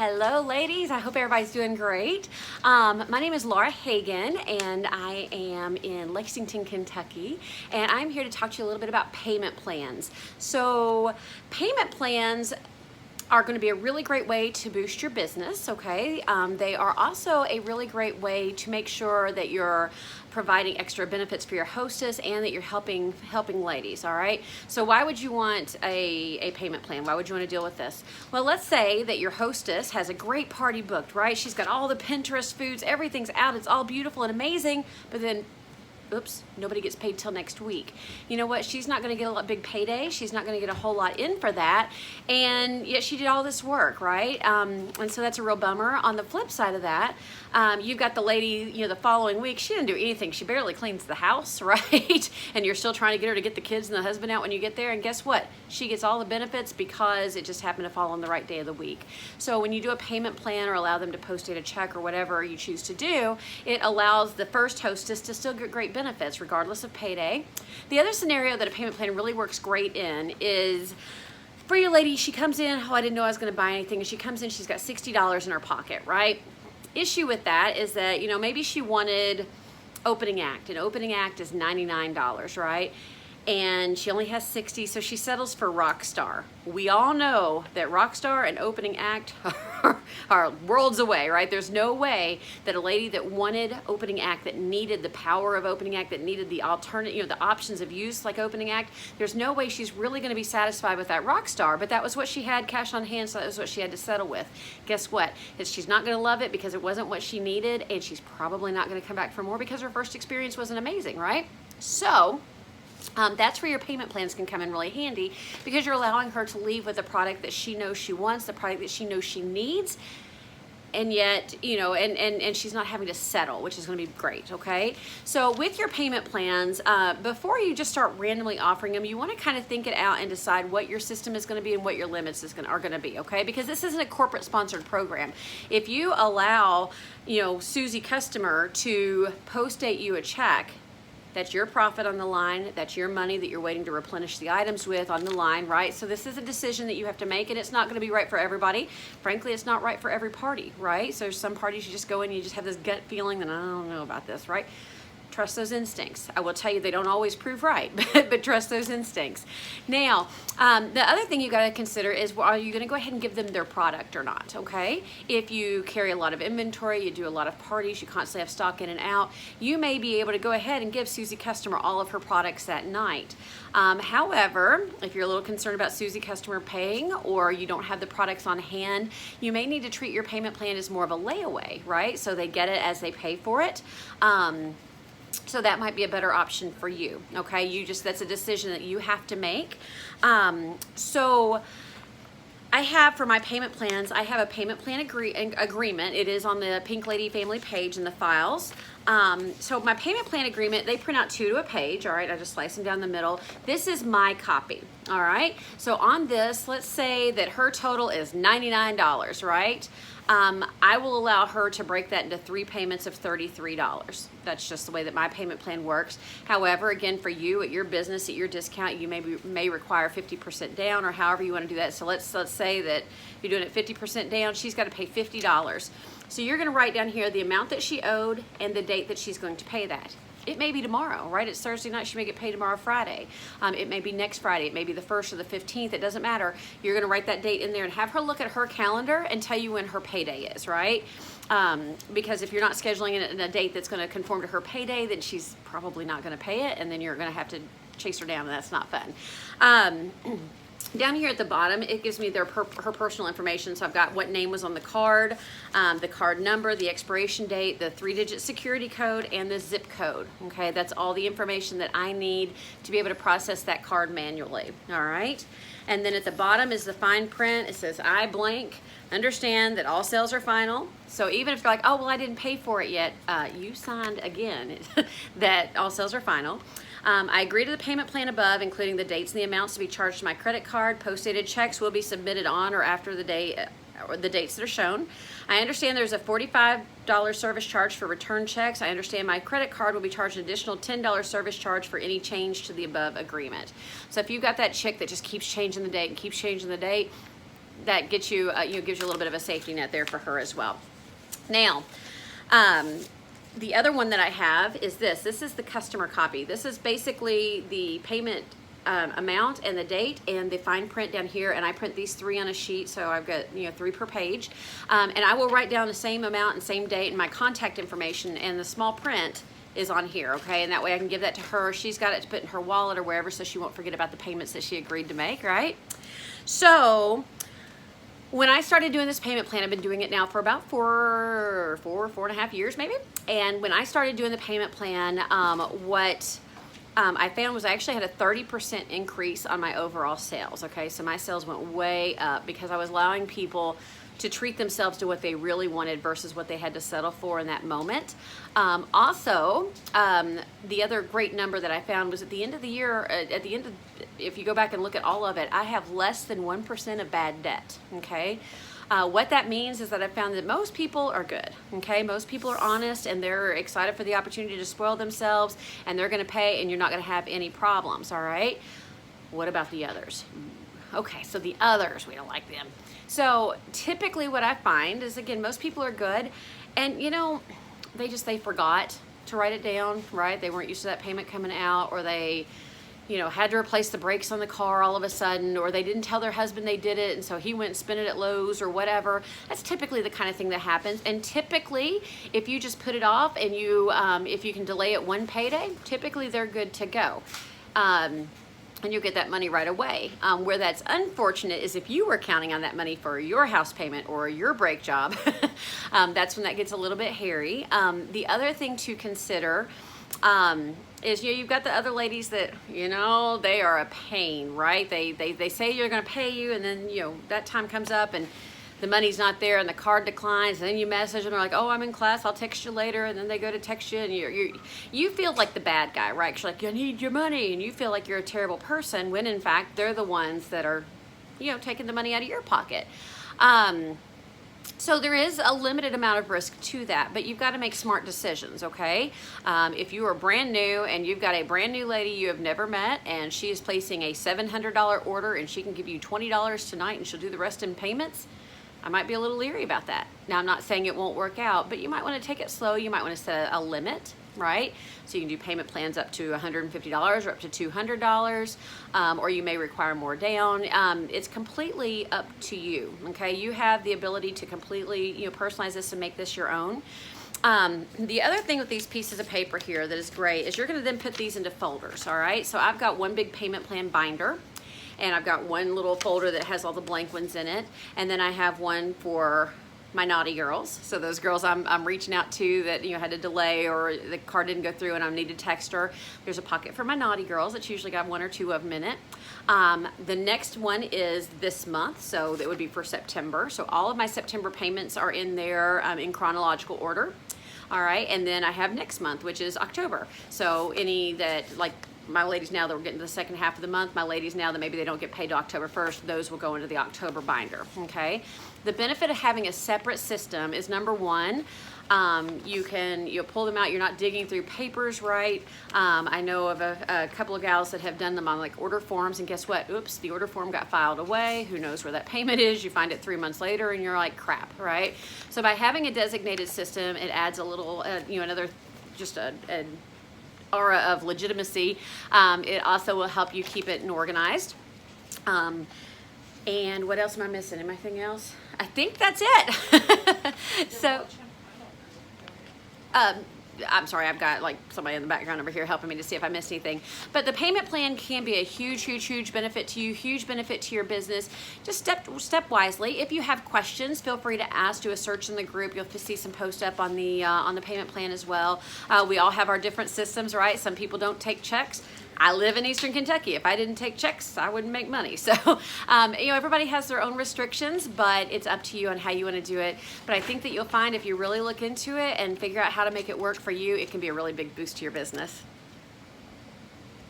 Hello ladies, I hope everybody's doing great. My name is Laura Hagen and I am in Lexington, Kentucky, and I'm here to talk to you a little bit about payment plans. So payment plans are going to be a really great way to boost your business, okay? They are also a really great way to make sure that you're providing extra benefits for your hostess and that you're helping ladies, all right? So why would you want a payment plan? Why would you want to deal with this? Well, let's say that your hostess has a great party booked, right? She's got all the Pinterest foods, everything's out, it's all beautiful and amazing, but then oops, nobody gets paid till next week. You know what? She's not going to get a big payday. She's not going to get a whole lot in for that. And yet she did all this work, right? And so that's a real bummer. On the flip side of that, you've got the lady, the following week, she didn't do anything. She barely cleans the house, right? And you're still trying to get her to get the kids and the husband out when you get there. And guess what? She gets all the benefits because it just happened to fall on the right day of the week. So when you do a payment plan or allow them to post date a check or whatever you choose to do, it allows the first hostess to still get great benefits regardless of payday. The other scenario that a payment plan really works great in is for your lady, she comes in, oh, I didn't know I was going to buy anything, and she comes in, she's got $60 in her pocket, right? Issue with that is that, maybe she wanted opening act, and opening act is $99, right? And she only has 60, so she settles for Rockstar. We all know that Rockstar and opening act are worlds away, right? There's no way that a lady that wanted opening act, that needed the power of opening act, that needed the alternate, the options of use like opening act, there's no way she's really going to be satisfied with that Rockstar, but that was what she had cash on hand, so that was what she had to settle with. Guess what? She's not going to love it because it wasn't what she needed, and she's probably not going to come back for more because her first experience wasn't amazing, right? So that's where your payment plans can come in really handy, because you're allowing her to leave with a product that she knows she wants, the product that she knows she needs, and yet, and she's not having to settle, which is going to be great, okay? So with your payment plans, before you just start randomly offering them, you want to kind of think it out and decide what your system is going to be and what your limits are going to be, okay? Because this isn't a corporate sponsored program. If you allow, Susie customer to post date you a check, that's your profit on the line. That's your money that you're waiting to replenish the items with on the line, right? So this is a decision that you have to make, and it's not going to be right for everybody. Frankly, it's not right for every party, right? So there's some parties you just go in and you just have this gut feeling that I don't know about this, right? Trust those instincts. I will tell you they don't always prove right, but trust those instincts. Now, the other thing you got to consider is, are you going to go ahead and give them their product or not, okay? If you carry a lot of inventory, you do a lot of parties, you constantly have stock in and out, you may be able to go ahead and give Susie customer all of her products that night. However, if you're a little concerned about Susie customer paying, or you don't have the products on hand, you may need to treat your payment plan as more of a layaway, right? So they get it as they pay for it. So that might be a better option for you, okay? That's a decision that you have to make. So I have, for my payment plans, I have a payment plan agreement. It is on the Pink Lady family page in the files. So my payment plan agreement, they print out 2 to a page, all right? I just slice them down the middle. This is my copy, all right? So on this, let's say that her total is $99, right? I will allow her to break that into 3 payments of $33. That's just the way that my payment plan works. However, again, for you at your business, at your discount, you may require 50% down, or however you want to do that. So let's say that you're doing it 50% down, she's got to pay $50. So you're going to write down here the amount that she owed and the date that she's going to pay that. It may be tomorrow, right? It's Thursday night. She may get paid tomorrow, Friday. It may be next Friday. It may be the 1st or the 15th. It doesn't matter. You're going to write that date in there and have her look at her calendar and tell you when her payday is, right? Because if you're not scheduling it in a date that's going to conform to her payday, then she's probably not going to pay it, and then you're going to have to chase her down, and that's not fun. Down here at the bottom, it gives me her personal information. So I've got what name was on the card number, the expiration date, the 3-digit security code, and the zip code. Okay, that's all the information that I need to be able to process that card manually. All right, and then at the bottom is the fine print. It says, I blank understand that all sales are final. So even if you're like, oh, well, I didn't pay for it yet, you signed again that all sales are final. I agree to the payment plan above, including the dates and the amounts to be charged to my credit card. Post-dated checks will be submitted on or after the day or the dates that are shown. I understand there's a $45 service charge for return checks. I understand my credit card will be charged an additional $10 service charge for any change to the above agreement. So if you've got that chick that just keeps changing the date and keeps changing the date, that gets you, gives you a little bit of a safety net there for her as well. Now, the other one that I have is this. This is the customer copy. This is basically the payment amount and the date and the fine print down here, and I print these 3 on a sheet, so I've got 3 per page, and I will write down the same amount and same date and my contact information, and the small print is on here, okay, and that way I can give that to her. She's got it to put in her wallet or wherever, so she won't forget about the payments that she agreed to make, right? So when I started doing this payment plan, I've been doing it now for about four and a half years maybe, and when I started doing the payment plan, what I found was I actually had a 30% increase on my overall sales, okay? So my sales went way up because I was allowing people to treat themselves to what they really wanted versus what they had to settle for in that moment. Also, the other great number that I found was at the end of the year, if you go back and look at all of it, I have less than 1% of bad debt, okay? What that means is that I found that most people are good, okay? Most people are honest and they're excited for the opportunity to spoil themselves, and they're gonna pay and you're not gonna have any problems, all right? What about the others? Okay, so the others, we don't like them. So typically what I find is, again, most people are good, and they forgot to write it down, right? They weren't used to that payment coming out, or they had to replace the brakes on the car all of a sudden, or they didn't tell their husband they did it, and so he went and spent it at Lowe's or whatever. That's typically the kind of thing that happens. And typically, if you just put it off and if you can delay it one payday, typically they're good to go. And you'll get that money right away. Where that's unfortunate is if you were counting on that money for your house payment or your brake job, that's when that gets a little bit hairy. The other thing to consider is you've got the other ladies that they are a pain, right? They say you're going to pay you, and then that time comes up and the money's not there and the card declines, and then you message them, they're like, oh, I'm in class, I'll text you later, and then they go to text you, and you feel like the bad guy, right? Because like, I need your money, and you feel like you're a terrible person, when in fact they're the ones that are taking the money out of your pocket. So there is a limited amount of risk to that, but you've got to make smart decisions, okay? If you are brand new and you've got a brand new lady you have never met, and she is placing a $700 order and she can give you $20 tonight and she'll do the rest in payments, I might be a little leery about that. Now, I'm not saying it won't work out, but you might want to take it slow. You might want to set a limit, right? So you can do payment plans up to $150 or up to $200, or you may require more down. It's completely up to you, okay? You have the ability to completely personalize this and make this your own. The other thing with these pieces of paper here that is great is you're going to then put these into folders, all right? So I've got one big payment plan binder, and I've got one little folder that has all the blank ones in it, and then I have one for my naughty girls. So those girls I'm reaching out to that had a delay or the card didn't go through and I need to text her. There's a pocket for my naughty girls. It's usually got 1 or 2 of them in it. The next one is this month, so that would be for September. So all of my September payments are in there in chronological order. All right, and then I have next month, which is October. So any that, like my ladies now that we're getting to the second half of the month, my ladies now that maybe they don't get paid to October 1st, those will go into the October binder, okay? The benefit of having a separate system is, number one, you can pull them out. You're not digging through papers, right? I know of a couple of gals that have done them on like order forms, and guess what? Oops, the order form got filed away. Who knows where that payment is? You find it 3 months later and you're like, crap, right? So by having a designated system, it adds a little, another, just an aura of legitimacy. It also will help you keep it organized. And what else am I missing? Anything else? I think that's it. So, I'm sorry, I've got like somebody in the background over here helping me to see if I missed anything. But the payment plan can be a huge, huge, huge benefit to you, huge benefit to your business. Just step wisely. If you have questions, feel free to ask. Do a search in the group. You'll see some post up on the payment plan as well. We all have our different systems, right? Some people don't take checks. I live in Eastern Kentucky. If I didn't take checks, I wouldn't make money. So, everybody has their own restrictions, but it's up to you on how you want to do it. But I think that you'll find if you really look into it and figure out how to make it work for you, it can be a really big boost to your business.